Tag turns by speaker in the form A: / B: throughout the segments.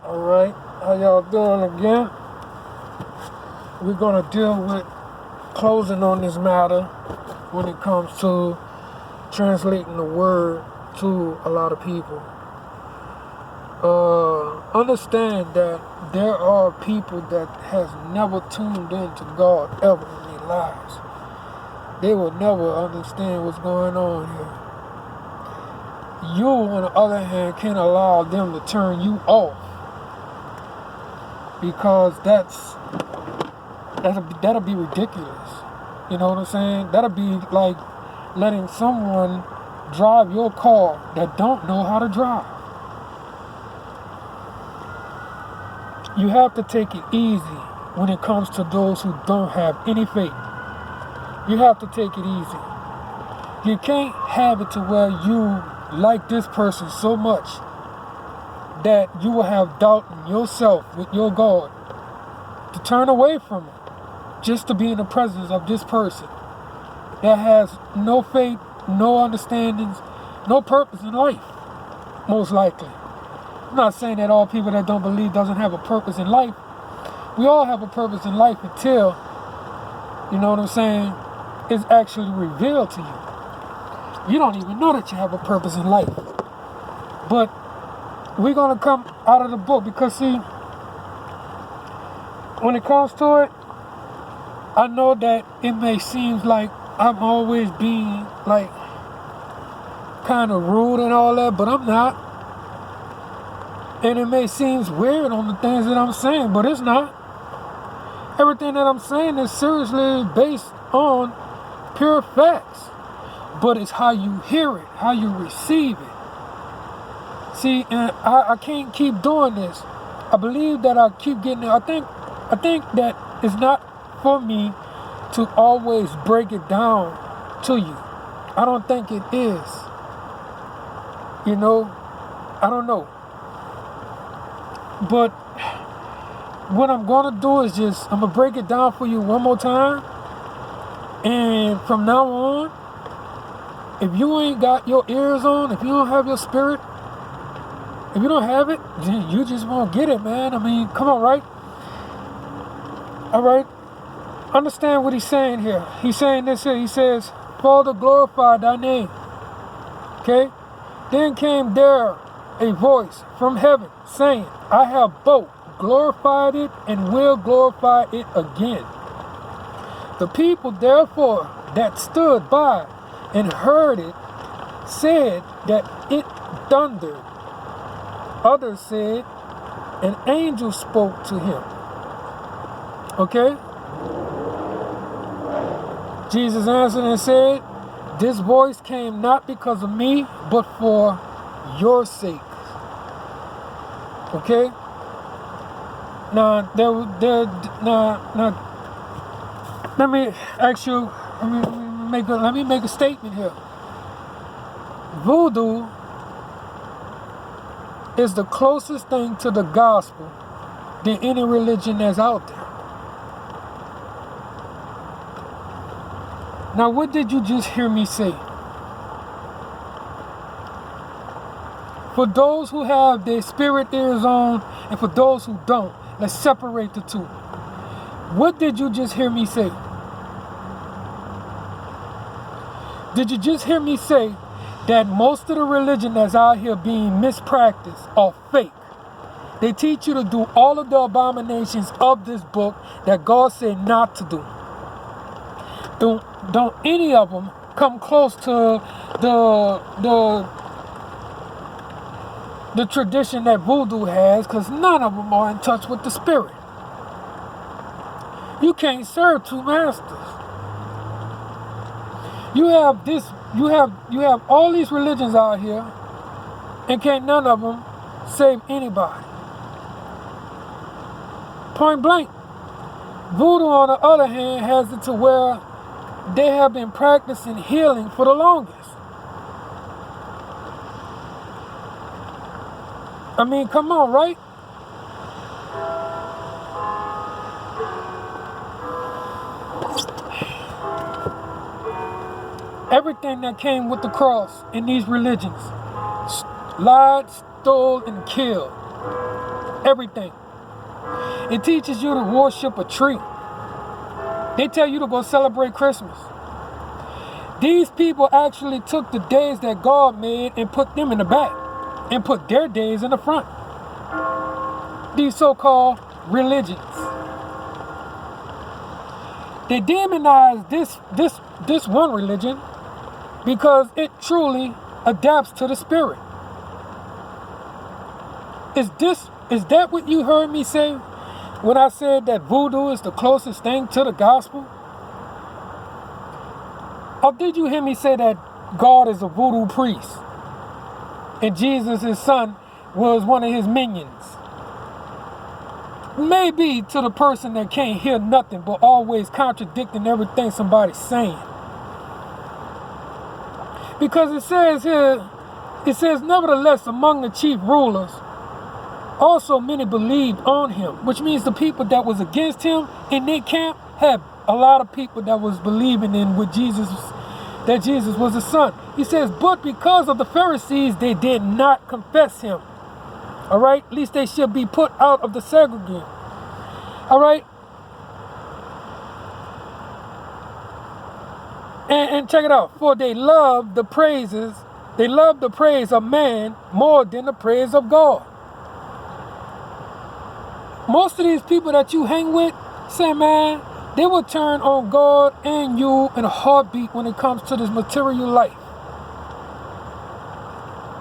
A: Alright, how y'all doing again? We're gonna deal with closing on this matter when it comes to translating the word to a lot of people. Understand that there are people that has never tuned into God ever in their lives. They will never understand what's going on here. You, on the other hand, can't allow them to turn you off, because that'll be ridiculous. You know what I'm saying? That'll be like letting someone drive your car that don't know how to drive. You have to take it easy when it comes to those who don't have any faith. You have to take it easy. You can't have it to where you like this person so much that you will have doubt in yourself with your God to turn away from him just to be in the presence of this person that has no faith, no understandings, no purpose in life, most likely. I'm not saying that all people that don't believe doesn't have a purpose in life. We all have a purpose in life until, you know what I'm saying, it's actually revealed to you. You don't even know that you have a purpose in life. But we're going to come out of the book because, see, when it comes to it, I know that it may seem like I'm always being, like, kind of rude and all that, but I'm not. And it may seem weird on the things that I'm saying, but it's not. Everything that I'm saying is seriously based on pure facts. But it's how you hear it, how you receive it. See, and I can't keep doing this. I believe that I keep getting it. I think that it's not for me to always break it down to you. I don't think it is. You know, I don't know. But what I'm going to do is I'm going to break it down for you one more time. And from now on, if you ain't got your ears on, if you don't have your spirit, if you don't have it, then you just won't get it, man. I mean, come on, right? All right. Understand what he's saying here. He's saying this here. He says, Father, glorify thy name. Okay? Then came there a voice from heaven saying, I have both glorified it and will glorify it again. The people, therefore, that stood by and heard it said that it thundered. Others said, an angel spoke to him. Okay? Jesus answered and said, this voice came not because of me, but for your sake. Okay? Now, let me ask you, let me make a statement here. Voodoo is the closest thing to the gospel than any religion that's out there. Now, what did you just hear me say? For those who have their spirit ears on, and for those who don't, let's separate the two. What did you just hear me say? Did you just hear me say that most of the religion that's out here being mispracticed are fake? They teach you to do all of the abominations of this book that God said not to do. Don't any of them come close to the tradition that voodoo has, because none of them are in touch with the spirit. You can't serve two masters. You have all these religions out here, and can't none of them save anybody. Point blank. Voodoo, on the other hand, has it to where they have been practicing healing for the longest. I mean, come on, right? Everything that came with the cross in these religions, lied, stole, and killed. everything. It teaches you to worship a tree. They tell you to go celebrate Christmas. These people actually took the days that God made and put them in the back and put their days in the front. These so-called religions. They demonize this one religion because it truly adapts to the spirit. Is that what you heard me say when I said that voodoo is the closest thing to the gospel? Or did you hear me say that God is a voodoo priest and Jesus, his son, was one of his minions? Maybe to the person that can't hear nothing but always contradicting everything somebody's saying. Because it says here, nevertheless, among the chief rulers, also many believed on him, which means the people that was against him in their camp had a lot of people that was believing in what that Jesus was the son. He says, but because of the Pharisees, they did not confess him. All right, at least they should be put out of the synagogue. All right, and check it out. For they love the praise of man more than the praise of God. Most of these people that you hang with say, man, they will turn on God and you in a heartbeat when it comes to this material life.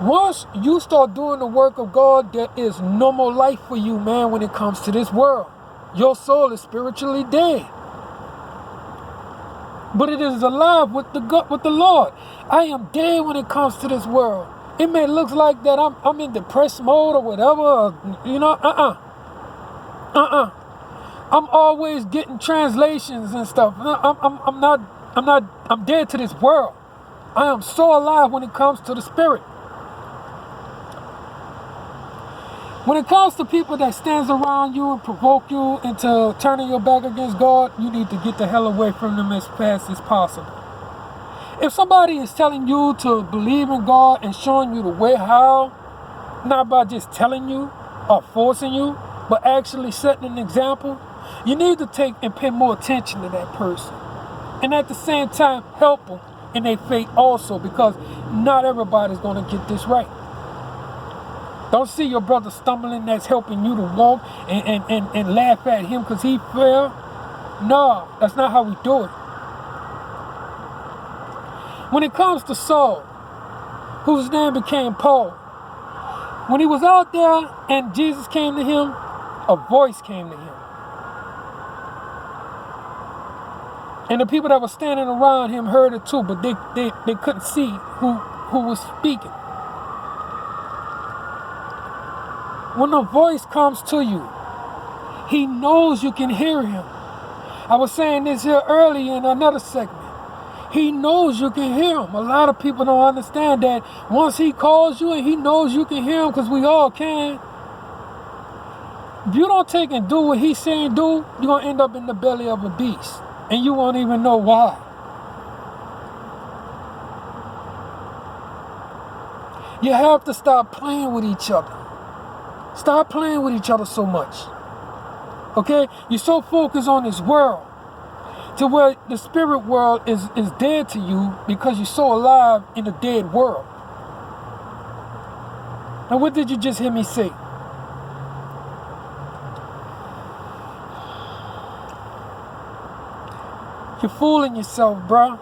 A: Once you start doing the work of God, there is no more life for you, man, when it comes to this world. Your soul is spiritually dead. But it is alive with the Lord. I am dead when it comes to this world. It may look like that I'm in depressed mode or whatever, you know, I'm always getting translations and stuff. I'm dead to this world. I am so alive when it comes to the spirit. When it comes to people that stands around you and provoke you into turning your back against God, you need to get the hell away from them as fast as possible. If somebody is telling you to believe in God and showing you the way how, not by just telling you or forcing you, but actually setting an example, you need to take and pay more attention to that person. And at the same time, help them in their faith also, because not everybody's going to get this right. Don't see your brother stumbling that's helping you to walk and laugh at him because he fell. No, that's not how we do it. When it comes to Saul, whose name became Paul, when he was out there and Jesus came to him, a voice came to him. And the people that were standing around him heard it too, but they couldn't see who was speaking. When a voice comes to you, he knows you can hear him. I was saying this here earlier in another segment. He knows you can hear him. A lot of people don't understand that once he calls you and he knows you can hear him, because we all can. If you don't take and do what he's saying do, you're going to end up in the belly of a beast. And you won't even know why. You have to stop playing with each other. Stop playing with each other so much. Okay? You're so focused on this world to where the spirit world is dead to you because you're so alive in a dead world. Now, what did you just hear me say? You're fooling yourself, bro.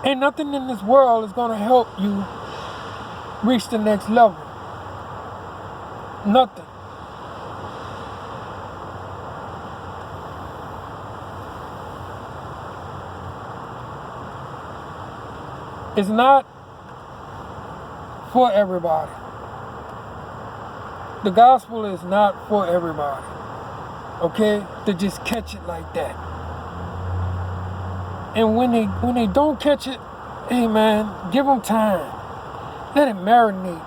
A: Ain't nothing in this world is going to help you reach the next level. Nothing. It's not for everybody. The gospel is not for everybody. Okay? To just catch it like that. And when they don't catch it, hey man, give them time. Let it marinate.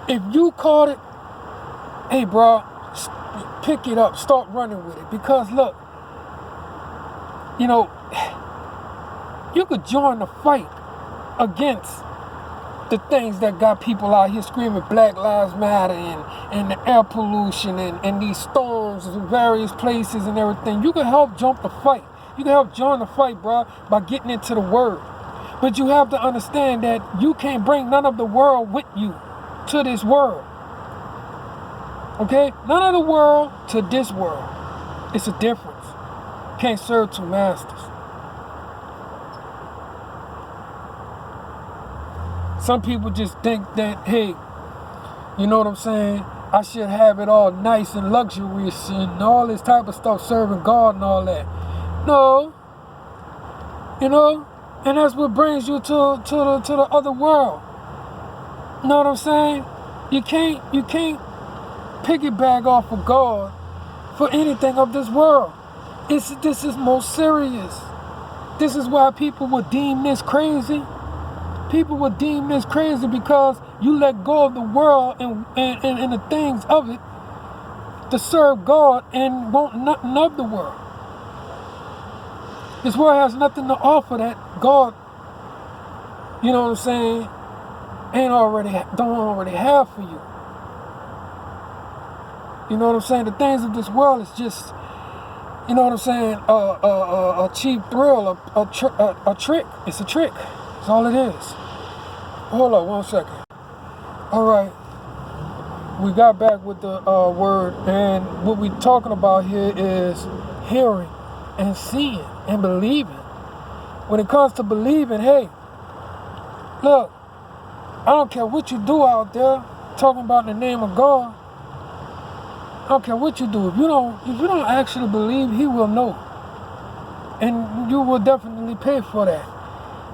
A: If you caught it, hey bro, pick it up, start running with it. Because look, you know, you could join the fight against the things that got people out here screaming Black Lives Matter and the air pollution and these storms in various places and everything. You can help jump the fight. You can help join the fight, bro, by getting into the word. But you have to understand that you can't bring none of the world with you to this world. Okay? None of the world to this world. It's a difference. Can't serve two masters. Some people just think that, hey, you know what I'm saying? I should have it all nice and luxurious and all this type of stuff, serving God and all that. No. You know? And that's what brings you to the other world. You know what I'm saying? You can't piggyback off of God for anything of this world. This is most serious. This is why people would deem this crazy. People would deem this crazy because you let go of the world and the things of it to serve God and want nothing of the world. This world has nothing to offer that God, you know what I'm saying, don't already have for you. You know what I'm saying? The things of this world is just, you know what I'm saying, a cheap thrill, a trick. It's a trick. That's all it is. Hold on 1 second. All right. We got back with the word, and what we're talking about here is hearing and seeing and believing. When it comes to believing, hey, look, I don't care what you do out there talking about the name of God. I don't care what you do. If you don't actually believe, He will know. And you will definitely pay for that.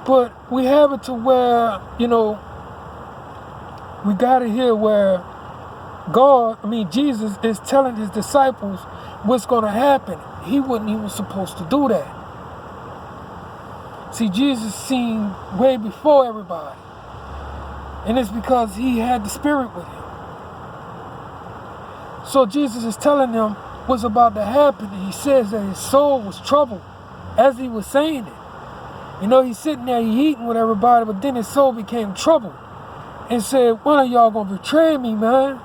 A: But we have it to where, you know, we got it here where Jesus is telling His disciples what's going to happen. He wasn't even supposed to do that. See, Jesus seen way before everybody. And it's because He had the Spirit with Him. So Jesus is telling them what's about to happen. And He says that His soul was troubled as He was saying it. You know, He's sitting there, He eating with everybody, but then His soul became troubled. And said, one of y'all gonna betray me, man.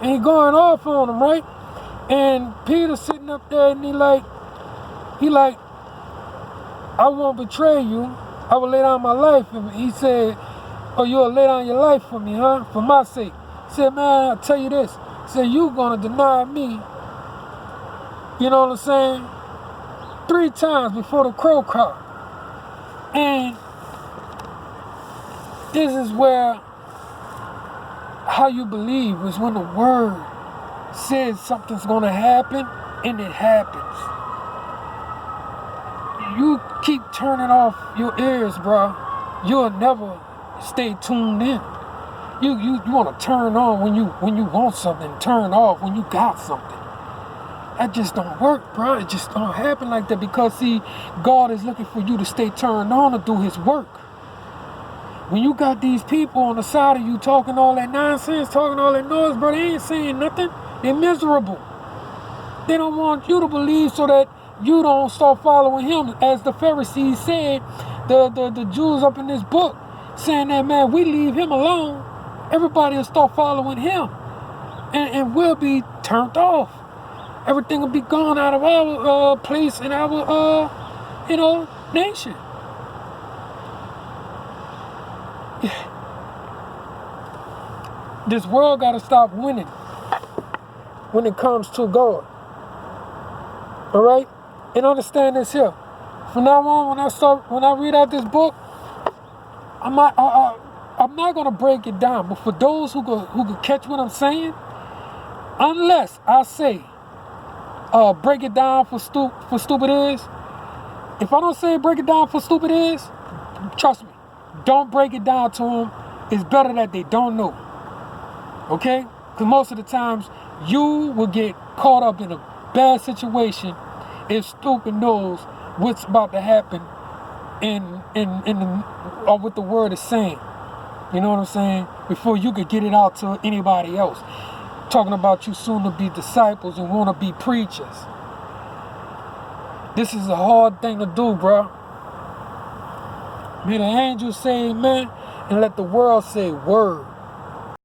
A: And He going off on them, right? And Peter sitting up there and he like, I won't betray you. I will lay down my life. And he said, oh, you'll lay down your life for me, huh? For my sake. He said, man, I'll tell you this. He said, you gonna deny me, you know what I'm saying, 3 times before the crow crowed. And this is where how you believe is when the word says something's gonna happen, and it happens. You keep turning off your ears, bro. You'll never stay tuned in. You want to turn on when you want something, turn off when you got something. That just don't work, bro. It just don't happen like that because, see, God is looking for you to stay turned on to do His work. When you got these people on the side of you talking all that nonsense, talking all that noise, bro, they ain't saying nothing. They're miserable. They don't want you to believe so that you don't start following Him. As the Pharisees said, the Jews up in this book, saying that, man, we leave Him alone, everybody will start following Him. And we'll be turned off. Everything will be gone out of our place in our, nation. This world got to stop winning when it comes to God. All right? And understand this here. From now on, when I read out this book, I'm not gonna break it down. But for those who could catch what I'm saying, unless I say, break it down for stupid is. If I don't say break it down for stupid is, trust me, don't break it down to them. It's better that they don't know. Okay? Because most of the times you will get caught up in a bad situation if stupid knows what's about to happen or what the word is saying. You know what I'm saying? Before you could get it out to anybody else. Talking about you soon to be disciples and want to be preachers. This is a hard thing to do, bro. May the angels say amen. and let the world say word.